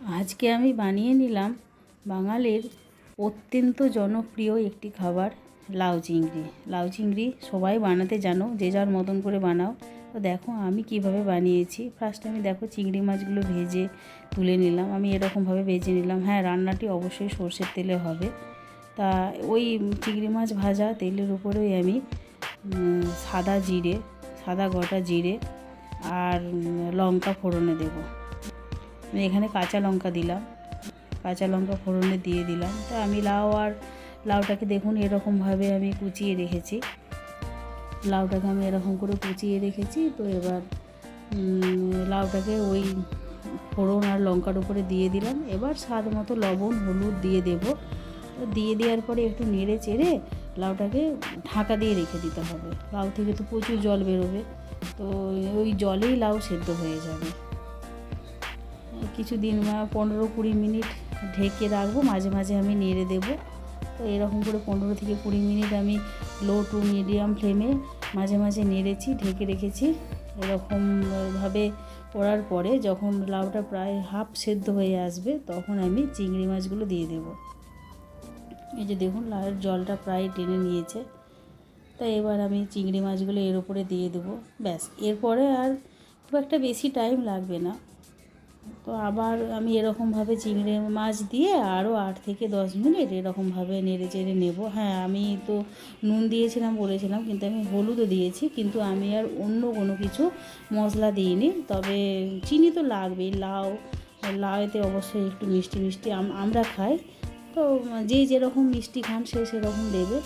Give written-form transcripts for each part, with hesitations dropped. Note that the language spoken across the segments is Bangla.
আজকে আমি বানিয়ে নিলাম বাঙালির অত্যন্ত জনপ্রিয় একটি খাবার লাউ চিংড়ি। লাউ চিংড়ি সবাই বানাতে জানো, যে যার মতন করে বানাও। তো দেখো আমি কিভাবে বানিয়েছি। ফার্স্ট আমি দেখো চিংড়ি মাছগুলো ভেজে তুলে নিলাম। আমি এরকমভাবে ভেজে নিলাম। হ্যাঁ, রান্নাটি অবশ্যই সর্ষের তেলে হবে। তা ওই চিংড়ি মাছ ভাজা তেলের উপরেই আমি সাদা গোটা জিরে আর লঙ্কা ফোড়নে দেবো। আমি এখানে কাঁচা লঙ্কা দিলাম, কাঁচা লঙ্কা ফোড়নে দিয়ে দিলাম। তো আমি লাউটাকে দেখুন এরকমভাবে আমি কুচিয়ে রেখেছি। লাউটাকে আমি এরকম করে কুচিয়ে রেখেছি। তো এবার লাউটাকে ওই ফোড়ন আর লঙ্কার উপরে দিয়ে দিলাম। এবার স্বাদ মতো লবণ হলুদ দিয়ে দেব। তো দিয়ে দেওয়ার পরে একটু নেড়ে চেড়ে লাউটাকে ঢাকা দিয়ে রেখে দিতে হবে। লাউ থেকে তো প্রচুর জল বেরোবে, তো ওই জলেই লাউ সেদ্ধ হয়ে যাবে। কিছুদিন 15-20 মিনিট ঢেকে রাখবো, মাঝে মাঝে আমি নেড়ে দেবো। তো এরকম করে 15 থেকে 20 মিনিট আমি লো টু মিডিয়াম ফ্লেমে মাঝে মাঝে নেড়েছি, ঢেকে রেখেছি। এরকমভাবে করার পরে যখন লাউটা প্রায় হাফ সেদ্ধ হয়ে আসবে, তখন আমি চিংড়ি মাছগুলো দিয়ে দেব। এই যে দেখুন লাউয়ের জলটা প্রায় টেনে নিয়েছে। তো এবার আমি চিংড়ি মাছগুলো এর উপরে দিয়ে দেবো। ব্যাস, এরপরে আর খুব একটা বেশি টাইম লাগবে না। তো আবার আমি এরকমভাবে চিংড়ি মাছ দিয়ে আরও 8 থেকে 10 মিনিট এরকমভাবে নেড়ে চেড়ে নেব। হ্যাঁ, আমি তো নুন দিয়েছিলাম বলেছিলাম, কিন্তু আমি হলুদও দিয়েছি, কিন্তু আমি আর অন্য কোনো কিছু মশলা দিইনি। তবে চিনি তো লাগবেই, লাউতে অবশ্যই একটু মিষ্টি মিষ্টি আমরা খাই। তো যে যেরকম মিষ্টি খান সে সেরকম দেবে।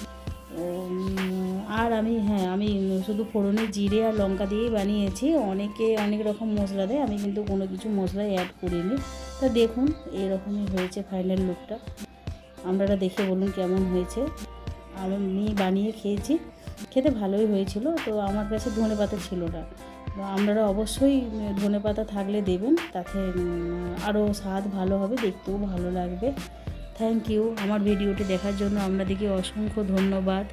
আর আমি শুধু ফোড়নে জিরে আর লঙ্কা দিয়েই বানিয়েছি। অনেকে অনেক রকম মশলা দেয়, আমি কিন্তু কোনো কিছু মশলাই অ্যাড করিনি। তা দেখুন এরকমই হয়েছে ফাইনাল লুকটা। আপনারা দেখে বলুন কেমন হয়েছে। আমি বানিয়ে খেয়েছি, খেতে ভালোই হয়েছিল। তো আমার কাছে ধনেপাতা ছিল না। আপনারা অবশ্যই ধনেপাতা থাকলে দেবেন, তাতে আরও স্বাদ ভালো হবে, দেখতেও ভালো লাগবে। Thank you. আমার ভিডিওটি দেখার জন্য আপনাদেরকে অসংখ্য ধন্যবাদ।